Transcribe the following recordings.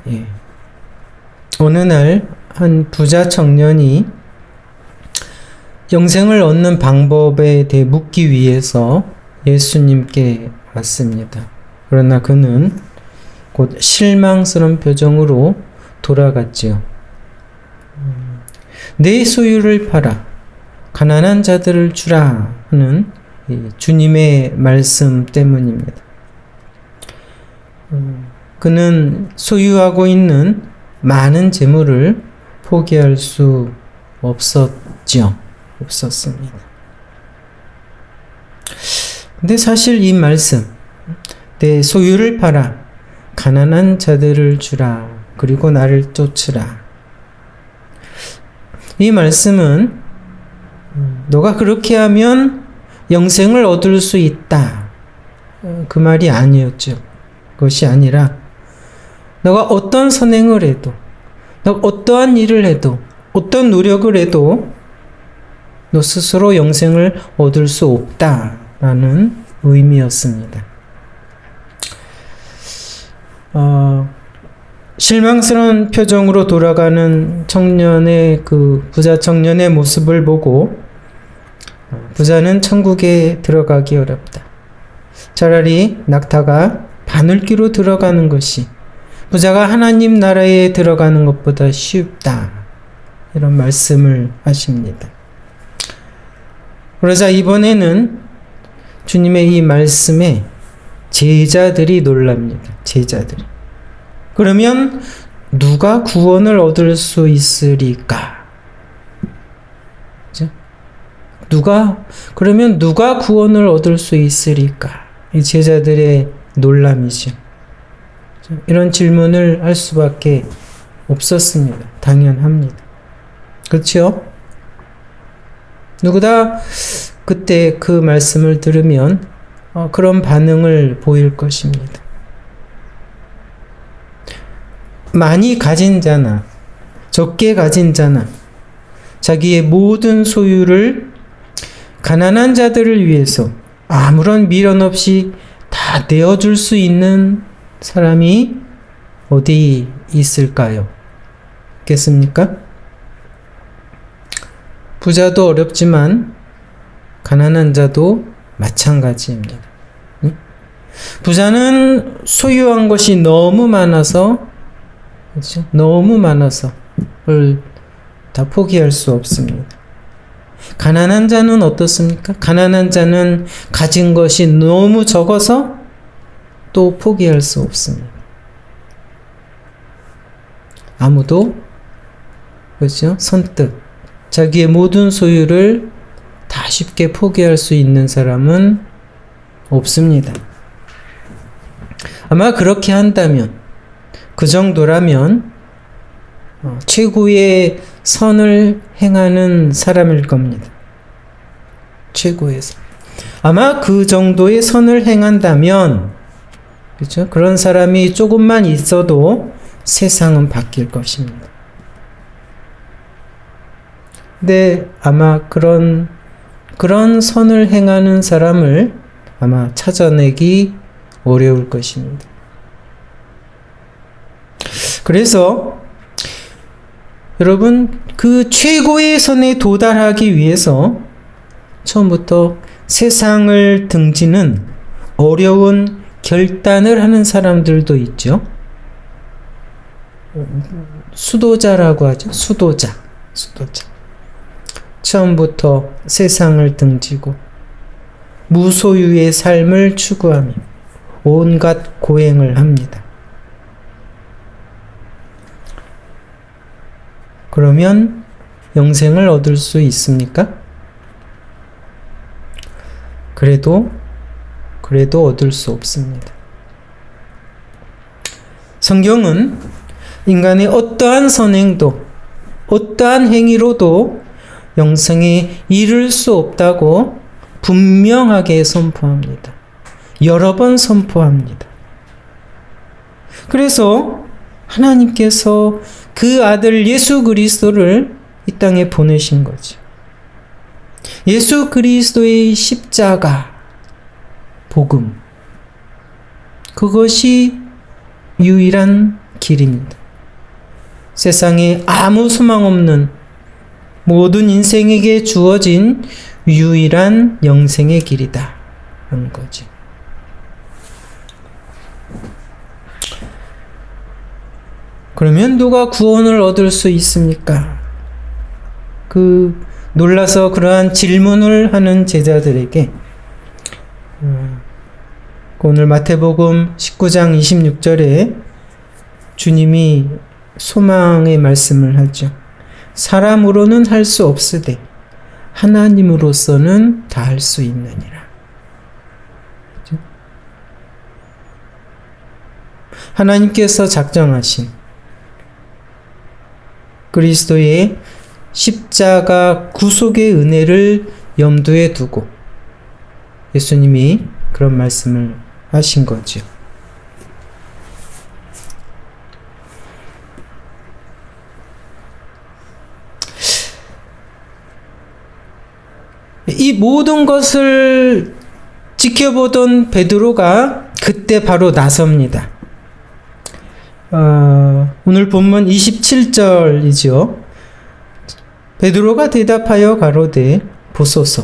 예. 어느 날 한 부자 청년이 영생을 얻는 방법에 대해 묻기 위해서 예수님께 왔습니다. 그러나 그는 곧 실망스러운 표정으로 돌아갔지요. 내 소유를 팔아 가난한 자들을 주라 하는 주님의 말씀 때문입니다. 그는 소유하고 있는 많은 재물을 포기할 수 없었습니다. 근데 사실 이 말씀, 내 소유를 팔아 가난한 자들을 주라 그리고 나를 쫓으라, 이 말씀은 너가 그렇게 하면 영생을 얻을 수 있다, 그 말이 아니었죠. 그것이 아니라 너가 어떤 선행을 해도, 너가 어떠한 일을 해도, 어떤 노력을 해도 너 스스로 영생을 얻을 수 없다라는 의미였습니다. 실망스러운 표정으로 돌아가는 청년의, 그 부자 청년의 모습을 보고 부자는 천국에 들어가기 어렵다, 차라리 낙타가 바늘귀로 들어가는 것이 부자가 하나님 나라에 들어가는 것보다 쉽다, 이런 말씀을 하십니다. 그러자 이번에는 주님의 이 말씀에 제자들이 놀랍니다. 제자들이. 그러면 누가 구원을 얻을 수 있으리까? 그러면 누가 구원을 얻을 수 있으리까? 이 제자들의 놀람이죠. 이런 질문을 할 수밖에 없었습니다. 당연합니다. 그렇죠? 누구나 그때 그 말씀을 들으면 그런 반응을 보일 것입니다. 많이 가진 자나 적게 가진 자나 자기의 모든 소유를 가난한 자들을 위해서 아무런 미련 없이 다 내어줄 수 있는 사람이 어디 있을까요? 있겠습니까? 부자도 어렵지만 가난한 자도 마찬가지입니다. 부자는 소유한 것이 너무 많아서, 그렇죠? 너무 많아서 그걸 다 포기할 수 없습니다. 가난한 자는 어떻습니까? 가난한 자는 가진 것이 너무 적어서 또 포기할 수 없습니다. 아무도, 그렇죠? 선뜻 자기의 모든 소유를 다 쉽게 포기할 수 있는 사람은 없습니다. 아마 그렇게 한다면, 그 정도라면 최고의 선을 행하는 사람일 겁니다. 최고의 선. 아마 그 정도의 선을 행한다면, 그렇죠? 그런 사람이 조금만 있어도 세상은 바뀔 것입니다. 근데 아마 그런 선을 행하는 사람을 아마 찾아내기 어려울 것입니다. 그래서 여러분, 그 최고의 선에 도달하기 위해서 처음부터 세상을 등지는 어려운 결단을 하는 사람들도 있죠. 수도자라고 하죠. 수도자. 처음부터 세상을 등지고 무소유의 삶을 추구하며 온갖 고행을 합니다. 그러면 영생을 얻을 수 있습니까? 그래도 얻을 수 없습니다. 성경은 인간의 어떠한 선행도, 어떠한 행위로도 영생에 이를 수 없다고 분명하게 선포합니다. 여러 번 선포합니다. 그래서 하나님께서 그 아들 예수 그리스도를 이 땅에 보내신 거죠. 예수 그리스도의 십자가, 복음, 그것이 유일한 길입니다. 세상에 아무 소망 없는 모든 인생에게 주어진 유일한 영생의 길이다 하는 거지. 그러면 누가 구원을 얻을 수 있습니까? 놀라서 그러한 질문을 하는 제자들에게 오늘 마태복음 19장 26절에 주님이 소망의 말씀을 하죠. 사람으로는 할 수 없으되 하나님으로서는 다 할 수 있느니라. 그렇죠? 하나님께서 작정하신 그리스도의 십자가 구속의 은혜를 염두에 두고 예수님이 그런 말씀을 하신 거죠. 이 모든 것을 지켜보던 베드로가 그때 바로 나섭니다. 오늘 본문 27절이죠. 베드로가 대답하여 가로되 보소서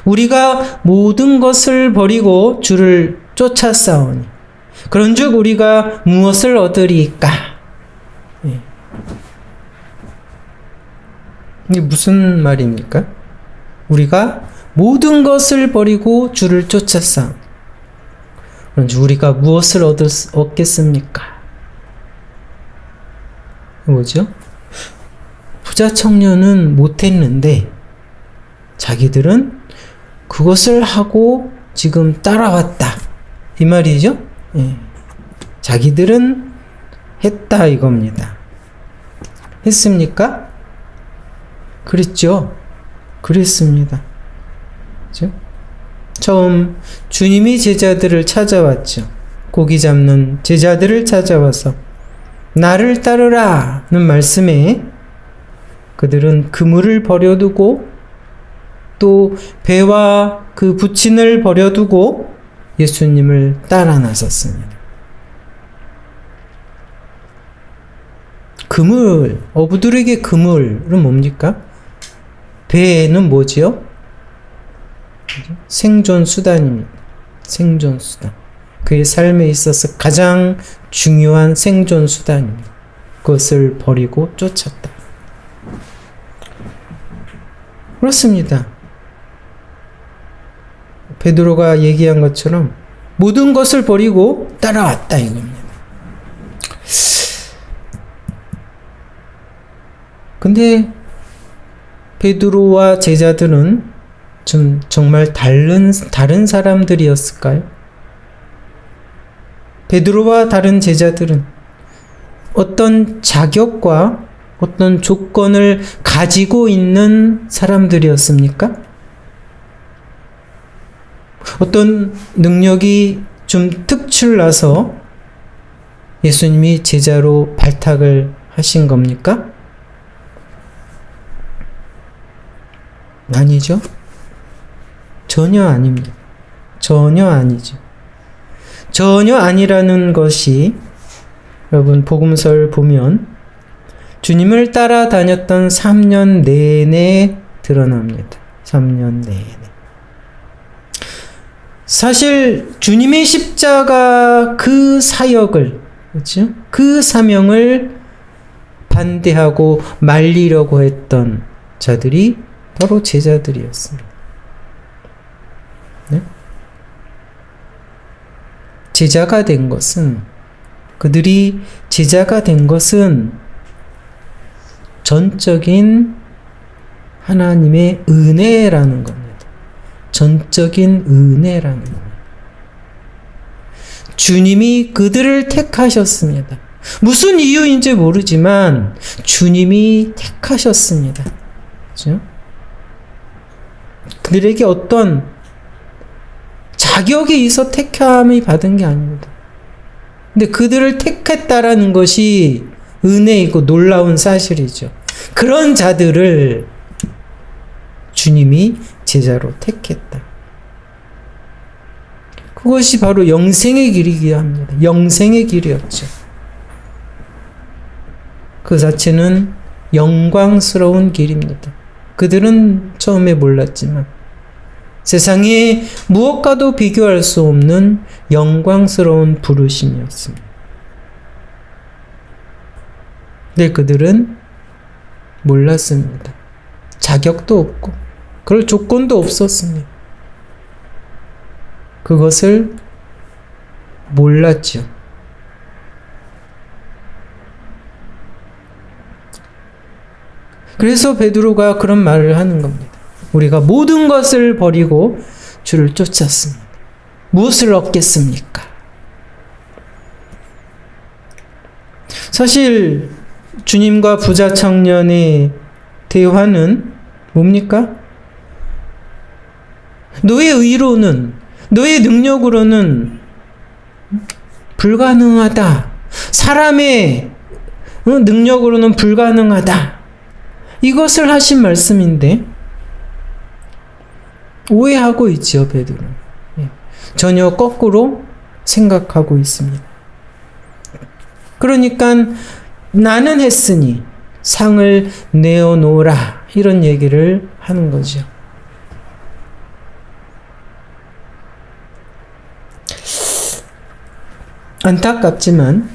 우리가 모든 것을 버리고 주를 쫓아싸우니 그런즉 우리가 무엇을 얻으리까? 이게 무슨 말입니까? 우리가 모든 것을 버리고 주를 쫓아싸우니 그런즉 우리가 무엇을 얻겠습니까? 뭐죠? 부자 청년은 못했는데 자기들은 그것을 하고 지금 따라왔다 이 말이죠. 자기들은 했다 이겁니다. 했습니까? 그랬죠. 그랬습니다. 그렇죠? 처음 주님이 제자들을 찾아왔죠. 고기 잡는 제자들을 찾아와서 나를 따르라는 말씀에 그들은 그물을 버려두고 또 배와 그 부친을 버려두고 예수님을 따라 나섰습니다. 그물, 어부들에게 그물은 뭡니까? 배는 뭐지요? 생존 수단입니다. 생존 수단. 그의 삶에 있어서 가장 중요한 생존 수단입니다. 그것을 버리고 쫓았다. 그렇습니다. 베드로가 얘기한 것처럼 모든 것을 버리고 따라왔다 이겁니다. 근데 베드로와 제자들은 좀 정말 다른 사람들이었을까요? 베드로와 다른 제자들은 어떤 자격과 어떤 조건을 가지고 있는 사람들이었습니까? 어떤 능력이 좀 특출나서 예수님이 제자로 발탁을 하신 겁니까? 아니죠. 전혀 아닙니다. 전혀 아니죠. 전혀 아니라는 것이 여러분 복음서를 보면 주님을 따라다녔던 3년 내내 드러납니다. 3년 내내. 사실 주님의 십자가 그 사역을, 그렇죠? 그 사명을 반대하고 말리려고 했던 자들이 바로 제자들이었습니다. 네? 그들이 제자가 된 것은 전적인 하나님의 은혜라는 겁니다. 전적인 은혜라는 겁니다. 주님이 그들을 택하셨습니다. 무슨 이유인지 모르지만 주님이 택하셨습니다. 그렇죠? 그들에게 어떤 자격이 있어 택함이 받은 게 아닙니다. 근데 그들을 택했다라는 것이 은혜이고 놀라운 사실이죠. 그런 자들을 주님이 제자로 택했다. 그것이 바로 영생의 길이기도 합니다. 영생의 길이었죠. 그 자체는 영광스러운 길입니다. 그들은 처음에 몰랐지만 세상에 무엇과도 비교할 수 없는 영광스러운 부르심이었습니다. 근데 그들은 몰랐습니다. 자격도 없고 그럴 조건도 없었습니다. 그것을 몰랐죠. 그래서 베드로가 그런 말을 하는 겁니다. 우리가 모든 것을 버리고 주를 쫓았습니다. 무엇을 얻겠습니까? 사실 주님과 부자 청년의 대화는 뭡니까? 너의 의로는, 너의 능력으로는 불가능하다. 사람의 능력으로는 불가능하다. 이것을 하신 말씀인데 오해하고 있죠, 베드로. 전혀 거꾸로 생각하고 있습니다. 그러니까 나는 했으니 상을 내어놓으라 이런 얘기를 하는 거죠. 안타깝지만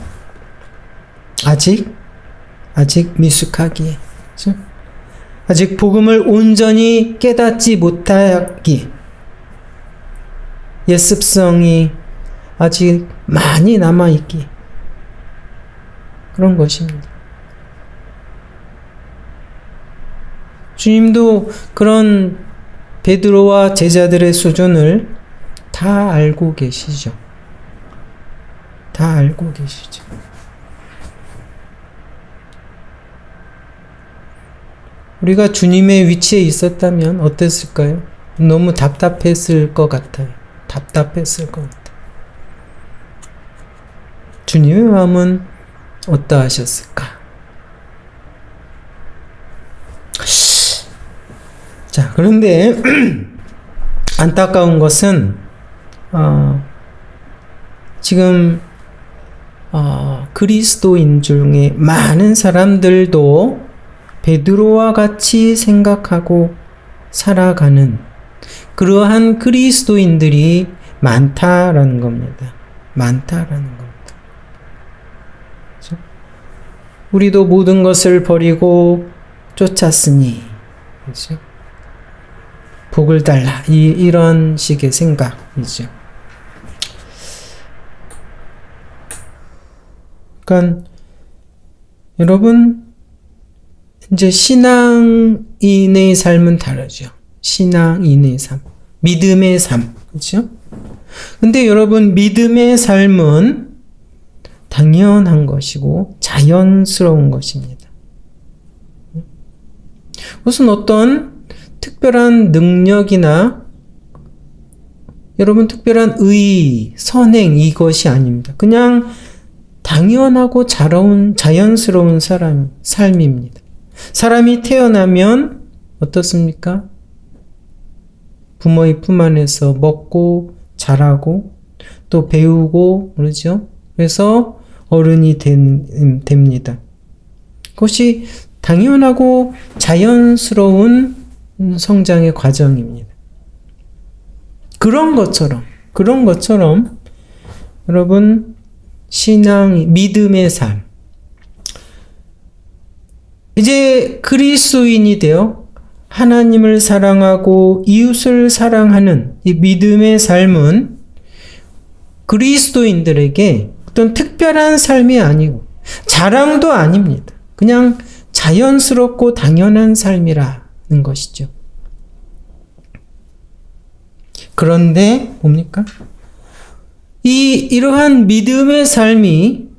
아직 미숙하기에, 그렇죠? 아직 복음을 온전히 깨닫지 못하기, 예습성이 아직 많이 남아있기, 그런 것입니다. 주님도 그런 베드로와 제자들의 수준을 다 알고 계시죠. 다 알고 계시죠. 우리가 주님의 위치에 있었다면 어땠을까요? 너무 답답했을 것 같아요. 답답했을 것 같아요. 주님의 마음은 어떠하셨을까? 자, 그런데 안타까운 것은 지금 그리스도인 중에 많은 사람들도 베드로와 같이 생각하고 살아가는 그러한 그리스도인들이 많다라는 겁니다. 많다라는 겁니다. 그렇죠? 우리도 모든 것을 버리고 쫓았으니, 그렇죠? 복을 달라. 이런 식의 생각이죠. 그러니까 여러분, 이제 신앙인의 삶은 다르죠. 신앙인의 삶, 믿음의 삶, 그렇죠? 근데 여러분, 믿음의 삶은 당연한 것이고 자연스러운 것입니다. 무슨 어떤 특별한 능력이나 여러분 특별한 의, 선행 이것이 아닙니다. 그냥 당연하고 자연스러운 삶입니다. 사람이 태어나면 어떻습니까? 부모의 품 안에서 먹고 자라고 또 배우고 그러죠. 그래서 어른이 됩니다. 그것이 당연하고 자연스러운 성장의 과정입니다. 그런 것처럼 여러분 믿음의 삶, 이제 그리스도인이 되어 하나님을 사랑하고 이웃을 사랑하는 이 믿음의 삶은 그리스도인들에게 어떤 특별한 삶이 아니고 자랑도 아닙니다. 그냥 자연스럽고 당연한 삶이라는 것이죠. 그런데 뭡니까? 이러한 믿음의 삶이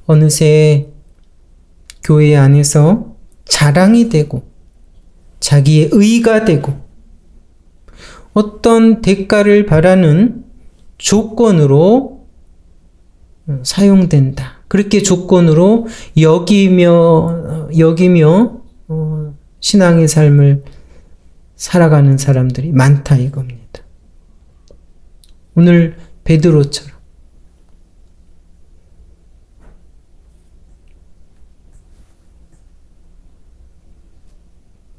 어느새 교회 안에서 자랑이 되고 자기의 의가 되고 어떤 대가를 바라는 조건으로 사용된다. 그렇게 조건으로 여기며 신앙의 삶을 살아가는 사람들이 많다 이겁니다. 오늘 베드로처럼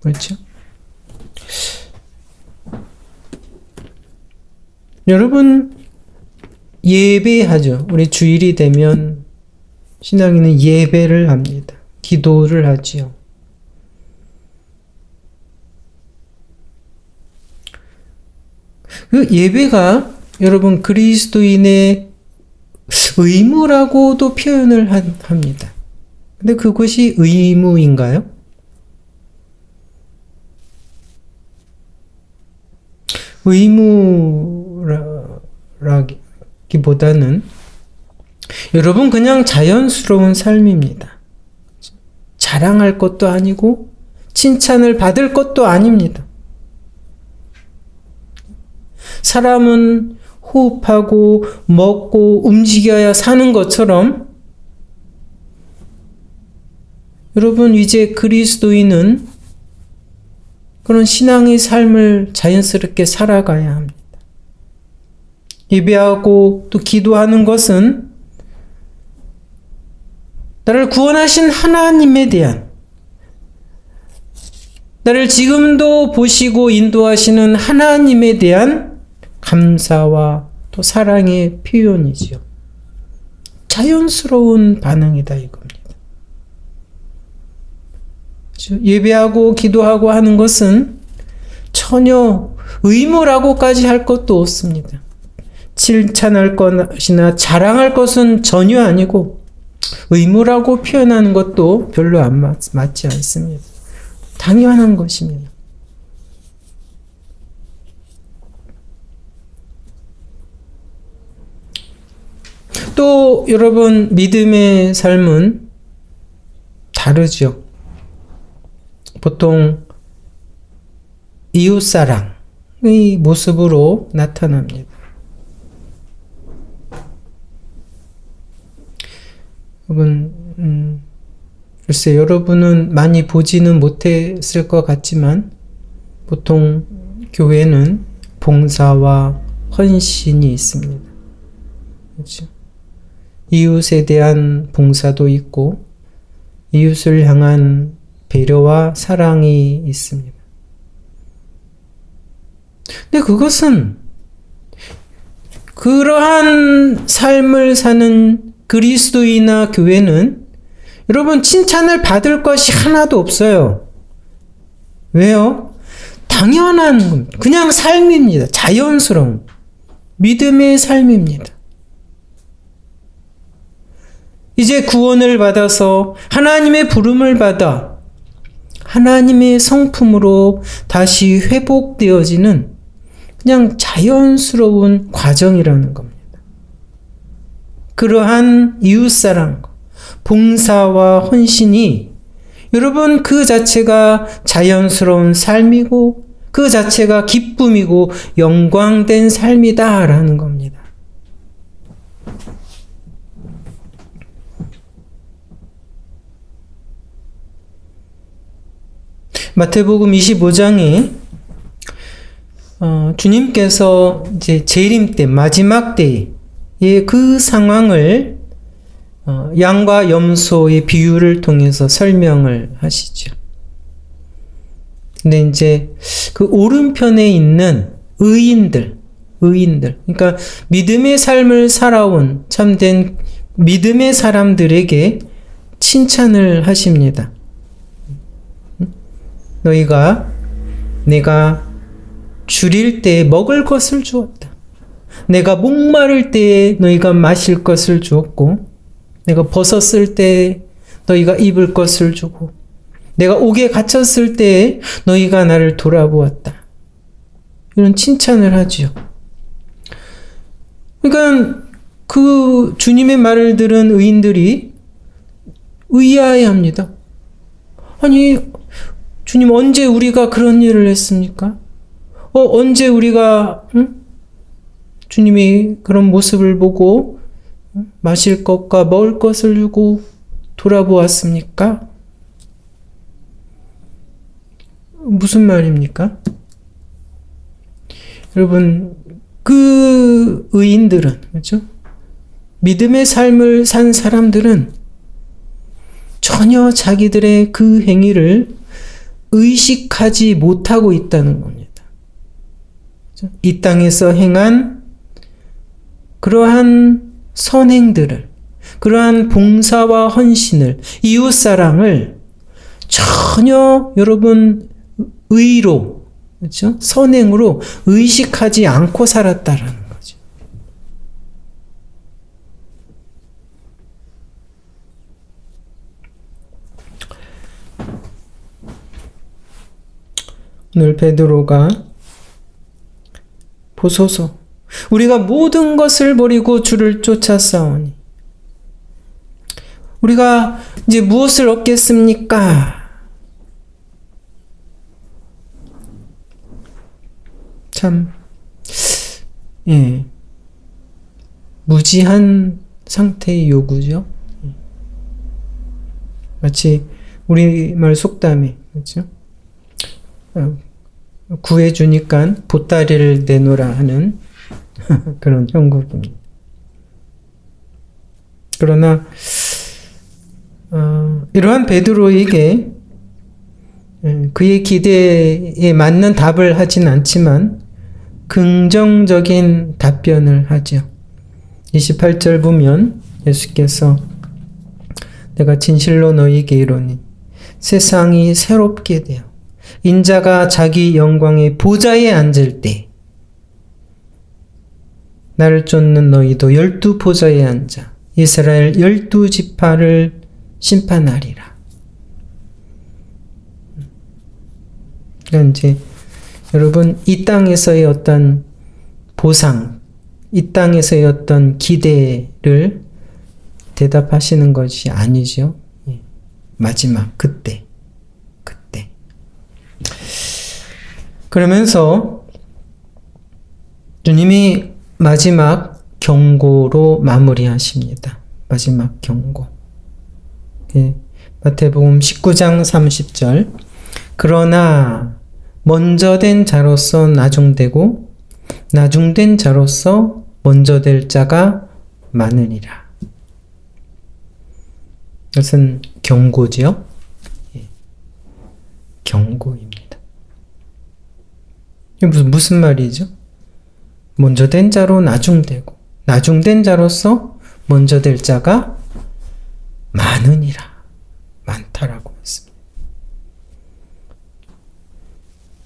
그렇죠? 여러분, 예배하죠. 우리 주일이 되면 신앙인은 예배를 합니다. 기도를 하지요. 그 예배가 여러분 그리스도인의 의무라고도 표현을 합니다. 근데 그것이 의무인가요? 의무라기보다는 여러분 그냥 자연스러운 삶입니다. 자랑할 것도 아니고 칭찬을 받을 것도 아닙니다. 사람은 호흡하고 먹고 움직여야 사는 것처럼 여러분 이제 그리스도인은 그런 신앙의 삶을 자연스럽게 살아가야 합니다. 예배하고 또 기도하는 것은 나를 구원하신 하나님에 대한, 나를 지금도 보시고 인도하시는 하나님에 대한 감사와 또 사랑의 표현이지요. 자연스러운 반응이다 이겁니다. 예배하고 기도하고 하는 것은 전혀 의무라고까지 할 것도 없습니다. 칭찬할 것이나 자랑할 것은 전혀 아니고 의무라고 표현하는 것도 별로 안 맞지 않습니다. 당연한 것입니다. 또 여러분 믿음의 삶은 다르죠. 보통 이웃사랑의 모습으로 나타납니다. 여러분, 글쎄 여러분은 많이 보지는 못했을 것 같지만 보통 교회는 봉사와 헌신이 있습니다. 그렇죠? 이웃에 대한 봉사도 있고 이웃을 향한 배려와 사랑이 있습니다. 근데 그것은 그러한 삶을 사는 그리스도인이나 교회는 여러분 칭찬을 받을 것이 하나도 없어요. 왜요? 당연한 겁니다. 그냥 삶입니다. 자연스러운 믿음의 삶입니다. 이제 구원을 받아서 하나님의 부름을 받아 하나님의 성품으로 다시 회복되어지는 그냥 자연스러운 과정이라는 겁니다. 그러한 이웃사랑, 봉사와 헌신이 여러분 그 자체가 자연스러운 삶이고 그 자체가 기쁨이고 영광된 삶이다라는 겁니다. 마태복음 25장에 주님께서 이제 재림 때 마지막 때의 그 상황을 양과 염소의 비유를 통해서 설명을 하시죠. 근데 이제 그 오른편에 있는 의인들, 그러니까 믿음의 삶을 살아온 참된 믿음의 사람들에게 칭찬을 하십니다. 내가 줄일 때 먹을 것을 주었다. 내가 목마를 때 너희가 마실 것을 주었고, 내가 벗었을 때 너희가 입을 것을 주고, 내가 옥에 갇혔을 때 너희가 나를 돌아보았다. 이런 칭찬을 하지요. 그러니까 그 주님의 말을 들은 의인들이 의아해합니다. 아니, 주님 언제 우리가 그런 일을 했습니까? 언제 우리가 주님이 그런 모습을 보고 마실 것과 먹을 것을 주고 돌아보았습니까? 무슨 말입니까? 여러분, 그 의인들은, 그렇죠? 믿음의 삶을 산 사람들은 전혀 자기들의 그 행위를 의식하지 못하고 있다는 겁니다. 이 땅에서 행한 그러한 선행들을, 그러한 봉사와 헌신을, 이웃사랑을 전혀 여러분 의로, 그렇죠? 선행으로 의식하지 않고 살았다라는 거죠. 오늘 베드로가 보소서 우리가 모든 것을 버리고 주를 쫓아싸우니 우리가 이제 무엇을 얻겠습니까? 참, 무지한 상태의 요구죠. 마치 우리말 속담에, 그렇죠? 구해주니까 보따리를 내놓으라 하는 그런 형국입니다. 그러나 이러한 베드로에게 그의 기대에 맞는 답을 하진 않지만 긍정적인 답변을 하죠. 28절 보면 예수께서 내가 진실로 너희에게 이르노니 세상이 새롭게 되어 인자가 자기 영광의 보좌에 앉을 때 나를 쫓는 너희도 12보좌에 앉아 이스라엘 12지파를 심판하리라. 그러니까 이제 여러분 이 땅에서의 어떤 보상, 이 땅에서의 어떤 기대를 대답하시는 것이 아니죠. 마지막 그때. 그러면서 주님이 마지막 경고로 마무리하십니다. 마지막 경고. 마태복음 19장 30절. 그러나 먼저 된 자로서 나중되고 나중된 자로서 먼저 될 자가 많으니라. 이것은 경고지요. 경고입니다. 이게 무슨 말이죠? 먼저 된 자로 나중되고 나중된 자로서 먼저 될 자가 많으니라. 많다라고 했습니다.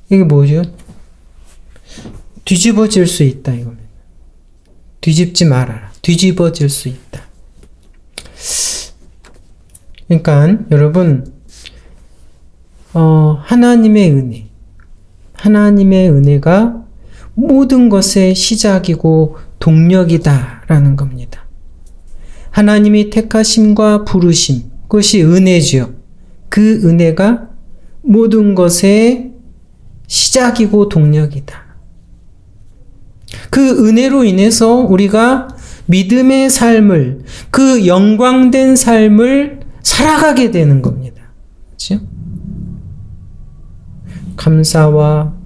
이게 뭐죠? 뒤집어질 수 있다 이겁니다. 뒤집지 말아라. 뒤집어질 수 있다. 그러니까 여러분 하나님의 은혜가 모든 것의 시작이고 동력이다라는 겁니다. 하나님이 택하심과 부르심, 그것이 은혜지요. 그 은혜가 모든 것의 시작이고 동력이다. 그 은혜로 인해서 우리가 믿음의 삶을, 그 영광된 삶을 살아가게 되는 겁니다. 그렇죠? 감사와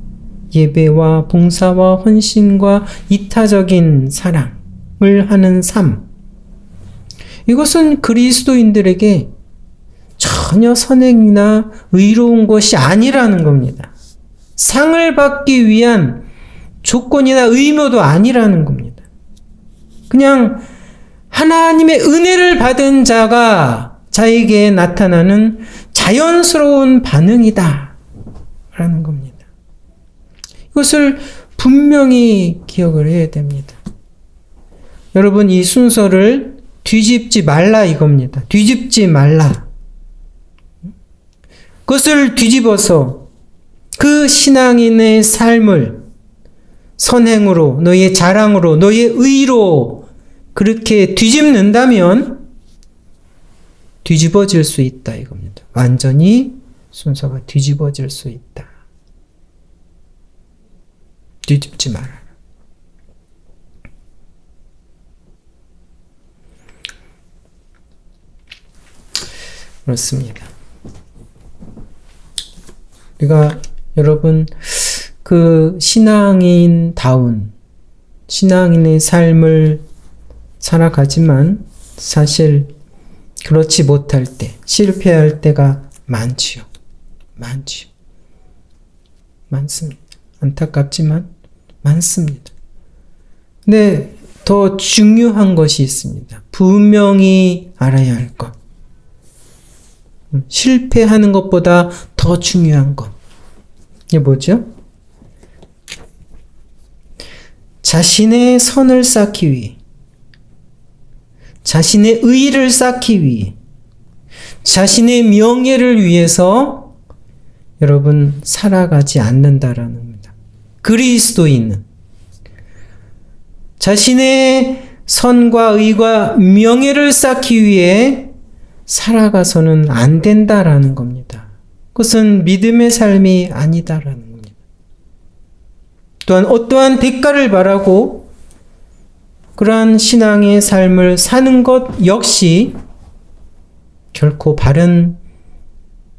예배와 봉사와 헌신과 이타적인 사랑을 하는 삶. 이것은 그리스도인들에게 전혀 선행이나 의로운 것이 아니라는 겁니다. 상을 받기 위한 조건이나 의무도 아니라는 겁니다. 그냥 하나님의 은혜를 받은 자에게 나타나는 자연스러운 반응이다 라는 겁니다. 이것을 분명히 기억을 해야 됩니다. 여러분 이 순서를 뒤집지 말라 이겁니다. 뒤집지 말라. 그것을 뒤집어서 그 신앙인의 삶을 선행으로, 너의 자랑으로, 너의 의로 그렇게 뒤집는다면 뒤집어질 수 있다 이겁니다. 완전히 순서가 뒤집어질 수 있다. 뒤집지 마라. 그렇습니다. 우리가 여러분 그 신앙인의 삶을 살아가지만 사실 그렇지 못할 때, 실패할 때가 많지요. 많습니다. 안타깝지만 많습니다. 근데 더 중요한 것이 있습니다. 분명히 알아야 할 것. 실패하는 것보다 더 중요한 것. 이게 뭐죠? 자신의 선을 쌓기 위해, 자신의 의의를 쌓기 위해, 자신의 명예를 위해서 여러분 살아가지 않는다라는 겁니다. 그리스도인은 자신의 선과 의와 명예를 쌓기 위해 살아가서는 안 된다라는 겁니다. 그것은 믿음의 삶이 아니다라는 겁니다. 또한 어떠한 대가를 바라고 그러한 신앙의 삶을 사는 것 역시 결코 바른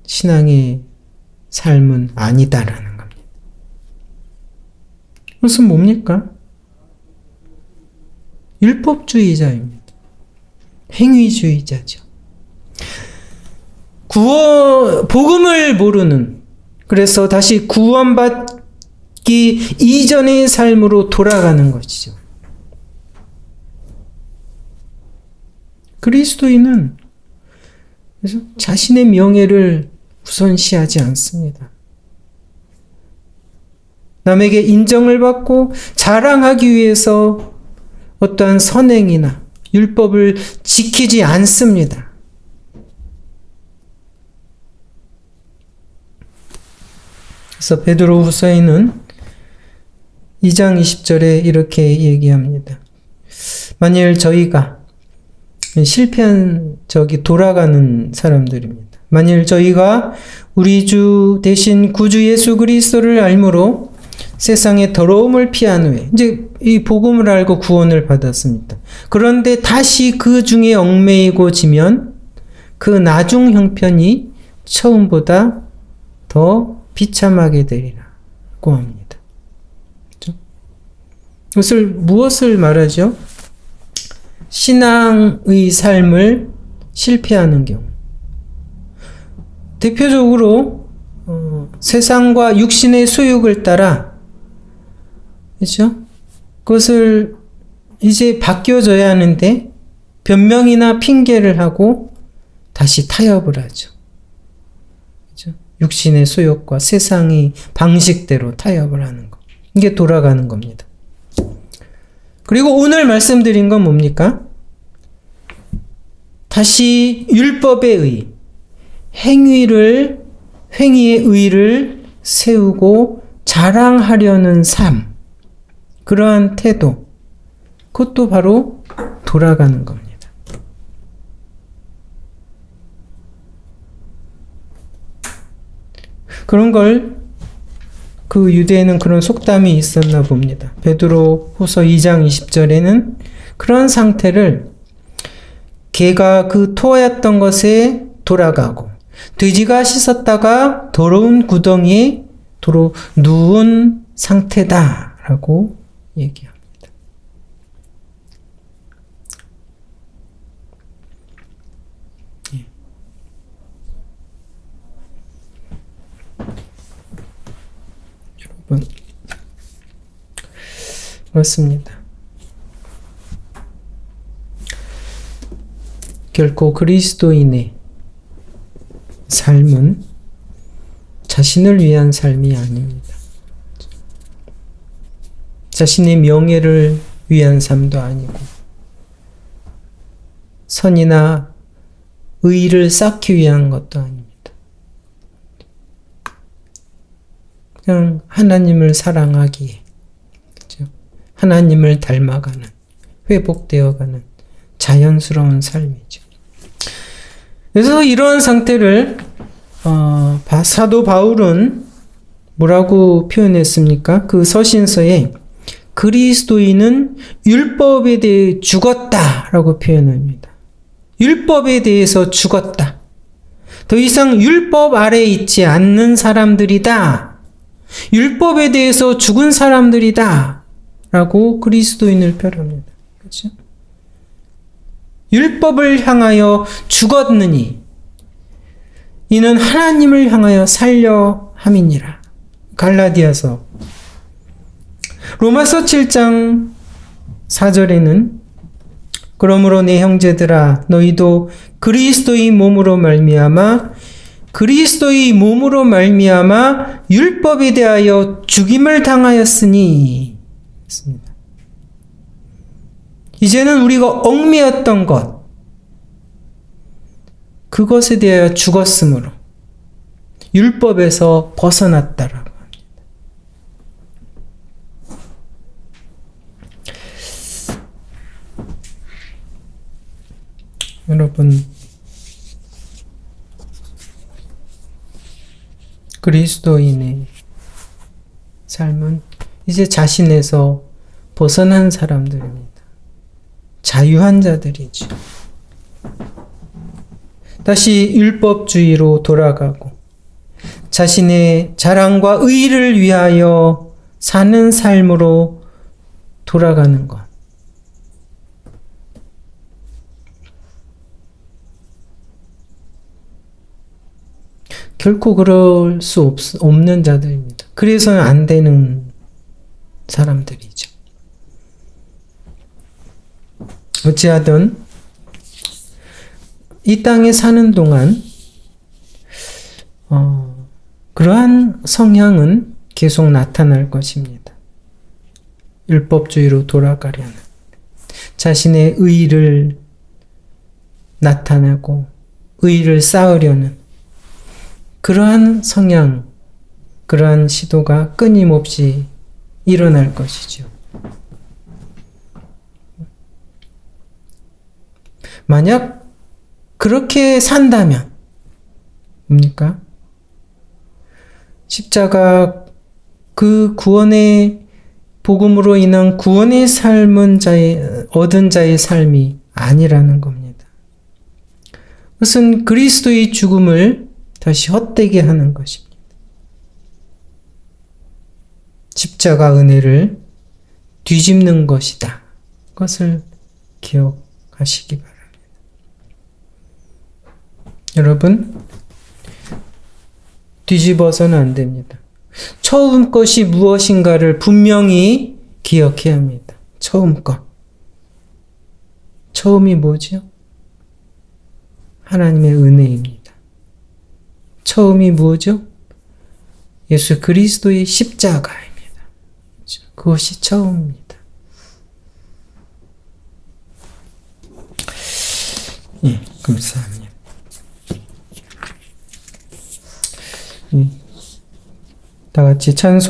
신앙의 삶은 아니다라는 겁니다. 그것은 뭡니까? 율법주의자입니다. 행위주의자죠. 복음을 모르는, 그래서 다시 구원받기 이전의 삶으로 돌아가는 것이죠. 그리스도인은 그래서 자신의 명예를 우선시하지 않습니다. 남에게 인정을 받고 자랑하기 위해서 어떠한 선행이나 율법을 지키지 않습니다. 그래서 베드로후서에는 2장 20절에 이렇게 얘기합니다. 만일 저희가 실패한 돌아가는 사람들입니다. 만일 저희가 우리 주 대신 구주 예수 그리스도를 알므로 세상의 더러움을 피한 후에 이제 이 복음을 알고 구원을 받았습니다. 그런데 다시 그 중에 얽매이고 지면 그 나중 형편이 처음보다 더 비참하게 되리라고 합니다. 그렇죠? 이것을 무엇을 말하죠? 신앙의 삶을 실패하는 경우. 대표적으로 세상과 육신의 소욕을 따라, 그렇죠? 그것을 이제 바뀌어져야 하는데 변명이나 핑계를 하고 다시 타협을 하죠. 그렇죠? 육신의 소욕과 세상의 방식대로 타협을 하는 것. 이게 돌아가는 겁니다. 그리고 오늘 말씀드린 건 뭡니까? 다시 율법의 의, 행위의 의를 세우고 자랑하려는 삶, 그러한 태도, 그것도 바로 돌아가는 겁니다. 그런 걸 그 유대에는 그런 속담이 있었나 봅니다. 베드로후서 2장 20절에는 그런 상태를 개가 그 토하였던 것에 돌아가고 돼지가 씻었다가 더러운 구덩이에 도로 누운 상태다라고 얘기합니다. 여러분, 그렇습니다. 결코 그리스도인의 삶은 자신을 위한 삶이 아닙니다. 자신의 명예를 위한 삶도 아니고 선이나 의의를 쌓기 위한 것도 아닙니다. 그냥 하나님을 사랑하기에, 그렇죠? 하나님을 닮아가는, 회복되어가는 자연스러운 삶이죠. 그래서 이러한 상태를 사도 바울은 뭐라고 표현했습니까? 그 서신서에 그리스도인은 율법에 대해 죽었다라고 표현합니다. 율법에 대해서 죽었다. 더 이상 율법 아래에 있지 않는 사람들이다. 율법에 대해서 죽은 사람들이다. 라고 그리스도인을 표현합니다. 그렇죠? 율법을 향하여 죽었느니 이는 하나님을 향하여 살려 함이니라. 갈라디아서. 로마서 7장 4절에는 그러므로 내 형제들아 너희도 그리스도의 몸으로 말미암아 율법에 대하여 죽임을 당하였으니 했습니다. 이제는 우리가 얽매였던 것 그것에 대하여 죽었으므로 율법에서 벗어났다라고 합니다. 여러분, 그리스도인의 삶은 이제 자신에서 벗어난 사람들입니다. 자유한 자들이죠. 다시 율법주의로 돌아가고 자신의 자랑과 의를 위하여 사는 삶으로 돌아가는 것. 결코 그럴 수 없는 자들입니다. 그래서는 안 되는 사람들이죠. 어찌하든 이 땅에 사는 동안 그러한 성향은 계속 나타날 것입니다. 율법주의로 돌아가려는 자신의 의를 나타내고 의를 쌓으려는 그러한 성향, 그러한 시도가 끊임없이 일어날 것이죠. 만약 그렇게 산다면 뭡니까? 십자가 그 구원의 복음으로 인한 구원의 삶은 얻은 자의 삶이 아니라는 겁니다. 그것은 그리스도의 죽음을 다시 헛되게 하는 것입니다. 십자가 은혜를 뒤집는 것이다. 그것을 기억하시기 바랍니다. 여러분, 뒤집어서는 안 됩니다. 처음 것이 무엇인가를 분명히 기억해야 합니다. 처음 것. 처음이 뭐죠? 하나님의 은혜입니다. 처음이 뭐죠? 예수 그리스도의 십자가입니다. 그것이 처음입니다. 예, 감사합니다. 다 같이 찬송